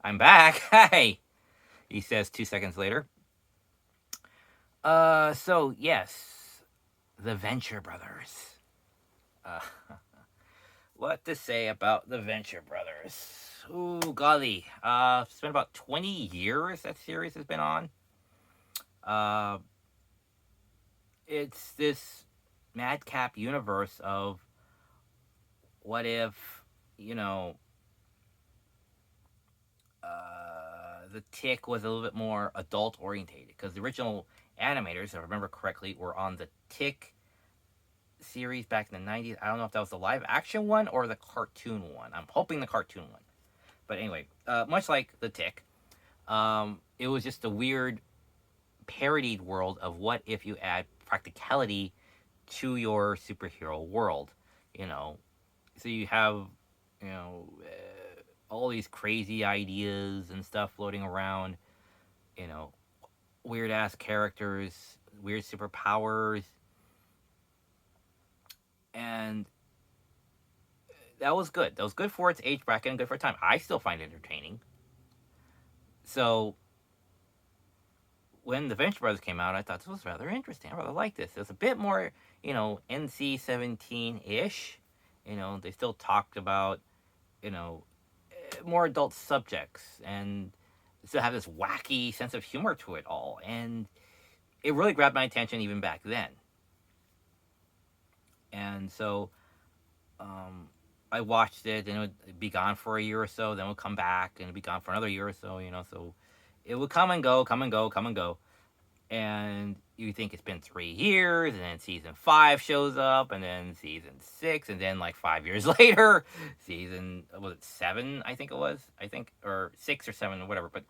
I'm back. Hey, he says 2 seconds later. So yes, the Venture Brothers. Uh, what to say about the Venture Brothers? Ooh, golly. It's been about 20 years that series has been on. Uh, it's this madcap universe of what if, you know, the Tick was a little bit more adult orientated because the original animators, if I remember correctly, were on the Tick series back in the 90s. I don't know if that was the live action one or the cartoon one. I'm hoping the cartoon one. But anyway, much like the Tick, it was just a weird parodied world of what if you add practicality to your superhero world. You know, so you have, all these crazy ideas and stuff floating around. You know, weird ass characters, weird superpowers, and that was good. That was good for its age bracket and good for time. I still find it entertaining. So when the Venture Brothers came out, I thought this was rather interesting. I rather like this. It was a bit more, NC-17 ish. They still talked about, more adult subjects and still have this wacky sense of humor to it all. And it really grabbed my attention even back then. And so um, I watched it, and it would be gone for a year or so, then it would come back, and it'd be gone for another year or so, so it would come and go, come and go, come and go. And you think it's been 3 years, and then season 5 shows up, and then season 6, and then like 5 years later, season, was it 7? I think it was, or 6 or 7 or whatever. But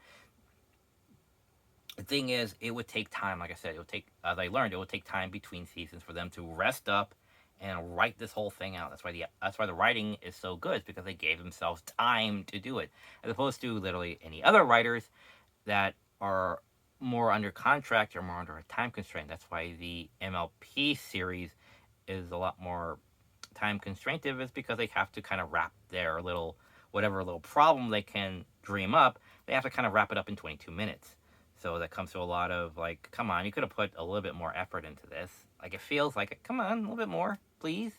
the thing is, it would take time. Like I said, it would take, as I learned, it would take time between seasons for them to rest up and write this whole thing out. That's why the writing is so good. It's because they gave themselves time to do it, as opposed to literally any other writers that are more under contract or more under a time constraint. That's why the MLP series is a lot more time constraintive, is because they have to kind of wrap their little, whatever little problem they can dream up, they have to kind of wrap it up in 22 minutes. So that comes to a lot of like, come on, you could have put a little bit more effort into this. Like, it feels like, come on, a little bit more, please.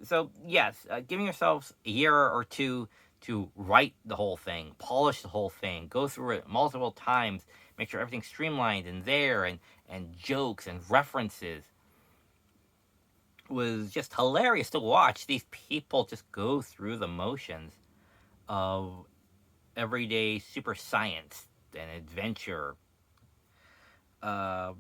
So yes, giving yourselves a year or two to write the whole thing, polish the whole thing, go through it multiple times, make sure everything's streamlined and there, and jokes and references, was just hilarious to watch. These people just go through the motions of everyday super science and adventure. Uh,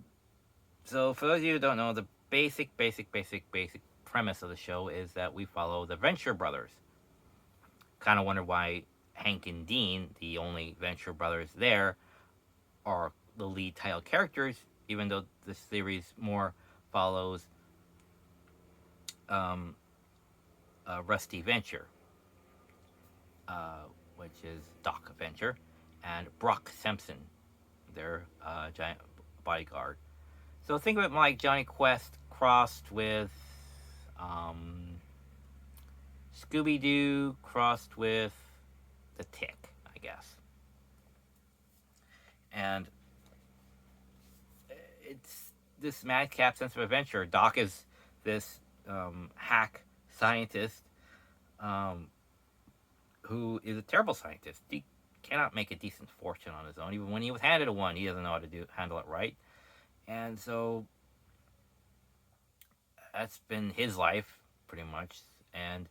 so for those of you who don't know, the basic premise of the show is that we follow the Venture Brothers. Kind of wonder why Hank and Dean, the only Venture Brothers there, are the lead title characters, even though the series more follows um, Rusty Venture, uh, which is Doc Venture, and Brock Simpson, their giant bodyguard. So think of it like Johnny Quest crossed with um, Scooby Doo crossed with the Tick, I guess. And it's this madcap sense of adventure. Doc is this hack scientist um, who is a terrible scientist. He cannot make a decent fortune on his own. Even when he was handed a one, he doesn't know how to handle it right. And so that's been his life pretty much. And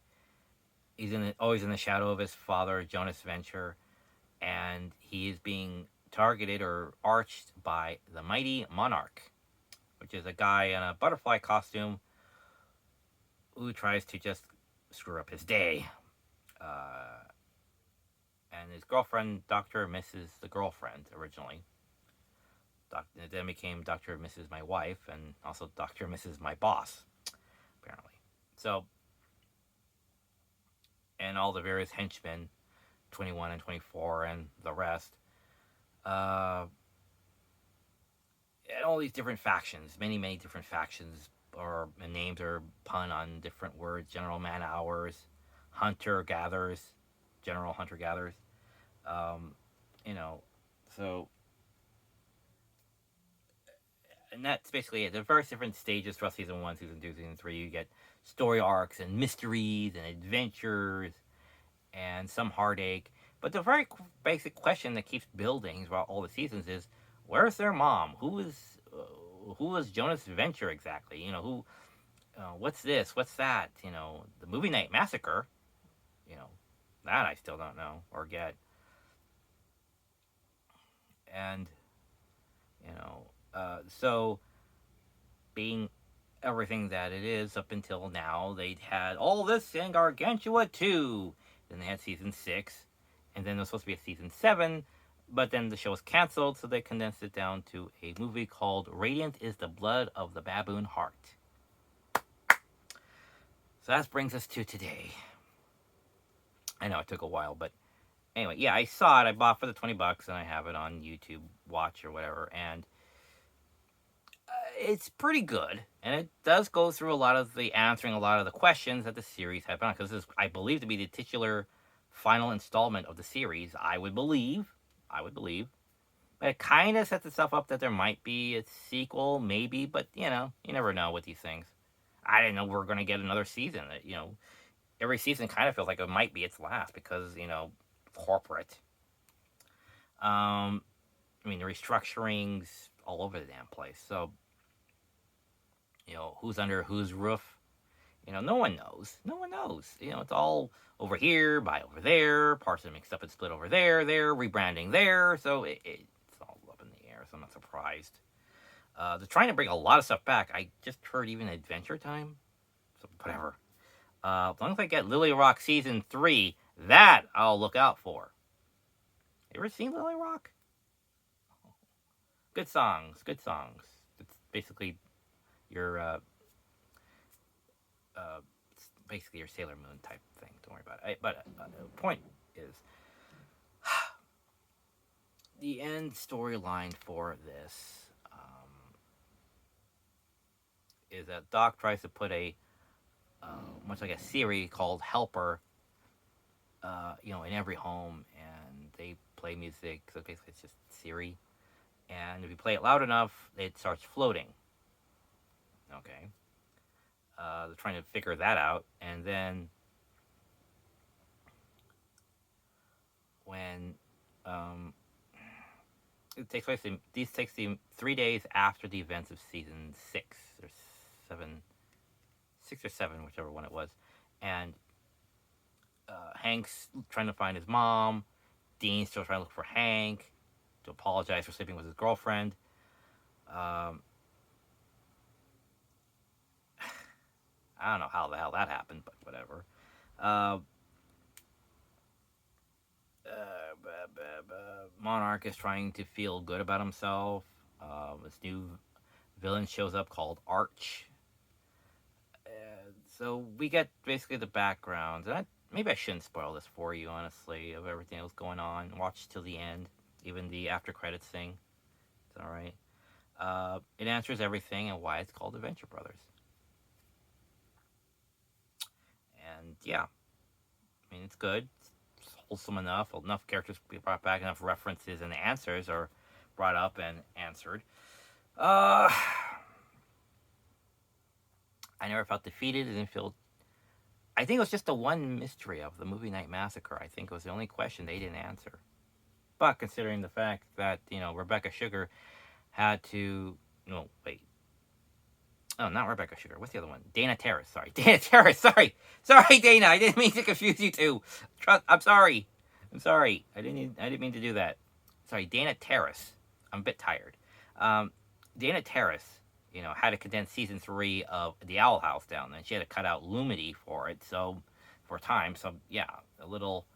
he's always in the shadow of his father, Jonas Venture, and he is being targeted or arched by the mighty Monarch, which is a guy in a butterfly costume who tries to just screw up his day. Uh, and his girlfriend, Dr. Mrs. the girlfriend, originally. It then became Dr. Mrs. my wife, and also Dr. Mrs. my boss, apparently. So, and all the various henchmen, 21 and 24, and the rest. Uh, and all these different factions, many different factions, or names are pun on different words. General Man Hours, Hunter Gatherers, General Hunter Gatherers. Um, you know, so and that's basically it. There are various different stages throughout season one, season two, season three. You get story arcs and mysteries and adventures and some heartache. But the very basic question that keeps building throughout all the seasons is, where's their mom? Who is Jonas Venture exactly? Who? What's this? What's that? The movie night massacre. You know, that I still don't know or get. And so being everything that it is up until now, they'd had all this in Gargantua 2. Then they had season 6, and then there was supposed to be a season 7, but then the show was canceled, so they condensed it down to a movie called Radiant is the Blood of the Baboon Heart. So that brings us to today. I know it took a while, but anyway, yeah, I saw it. I bought for the $20, and I have it on YouTube Watch or whatever, and it's pretty good, and it does go through answering a lot of the questions that the series had been on. Because this is, I believe, to be the titular final installment of the series. I would believe, but it kind of sets itself up that there might be a sequel, maybe. But you never know with these things. I didn't know we were going to get another season. Every season kind of feels like it might be its last because corporate. The restructurings all over the damn place. So who's under whose roof. No one knows. No one knows. It's all over here, by over there. Parts are mixed up and split over there. They're rebranding there. So it's all up in the air. So I'm not surprised. They're trying to bring a lot of stuff back. I just heard even Adventure Time. So whatever. As long as I get Lily Rock season 3, that I'll look out for. You ever seen Lily Rock? Good songs. Good songs. It's basically your basically your Sailor Moon type thing. Don't worry about it. But the point is, the end storyline for this is that Doc tries to put much like a Siri called Helper, in every home, and they play music. So basically, it's just Siri, and if you play it loud enough, it starts floating. Okay. They're trying to figure that out, and then when it takes place, these takes the 3 days after the events of season 6 or 7, 6 or 7, whichever one it was, and Hank's trying to find his mom. Dean's still trying to look for Hank to apologize for sleeping with his girlfriend. I don't know how the hell that happened, but whatever. Monarch is trying to feel good about himself. This new villain shows up called Arch. So we get basically the background. And maybe I shouldn't spoil this for you, honestly, of everything that was going on. Watch till the end, even the after credits thing. It's all right. It answers everything and why it's called Adventure Brothers. And yeah, it's good. It's wholesome enough. Enough characters be brought back. Enough references and answers are brought up and answered. I never felt defeated. I didn't feel. I think it was just the one mystery of the movie night massacre. I think it was the only question they didn't answer. But considering the fact that Rebecca Sugar had to. No, wait. Oh, not Rebecca Sugar. What's the other one? Dana Terrace. Sorry, Dana Terrace. Sorry, Dana. I didn't mean to confuse you two. I'm sorry. I didn't mean to do that. Sorry, Dana Terrace. I'm a bit tired. Dana Terrace, had to condense season 3 of The Owl House down, and she had to cut out Lumity for it. So, for time. So yeah, a little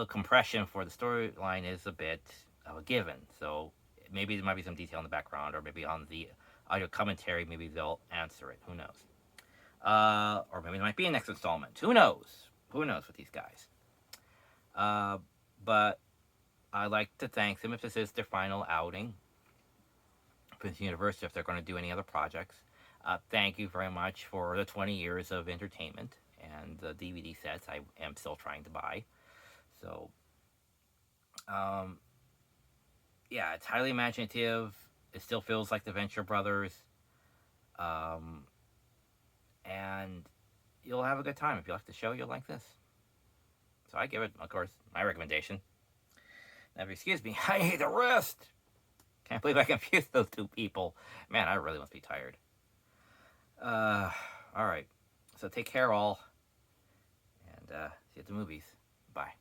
compression for the storyline is a bit of a given. So maybe there might be some detail in the background, or maybe on the audio commentary, maybe they'll answer it. Who knows? Or maybe there might be a next installment. Who knows? Who knows with these guys? But I'd like to thank them if this is their final outing for this university, if they're going to do any other projects. Thank you very much for the 20 years of entertainment and the DVD sets I am still trying to buy. So Um, yeah, it's highly imaginative. It still feels like the Venture Brothers. Um, and you'll have a good time. If you like the show, you'll like this. So I give it, of course, my recommendation. Now, if you excuse me, I need a rest. Can't believe I confused those two people. Man, I really must be tired. Uh, all right. So take care, all, and see you at the movies. Bye.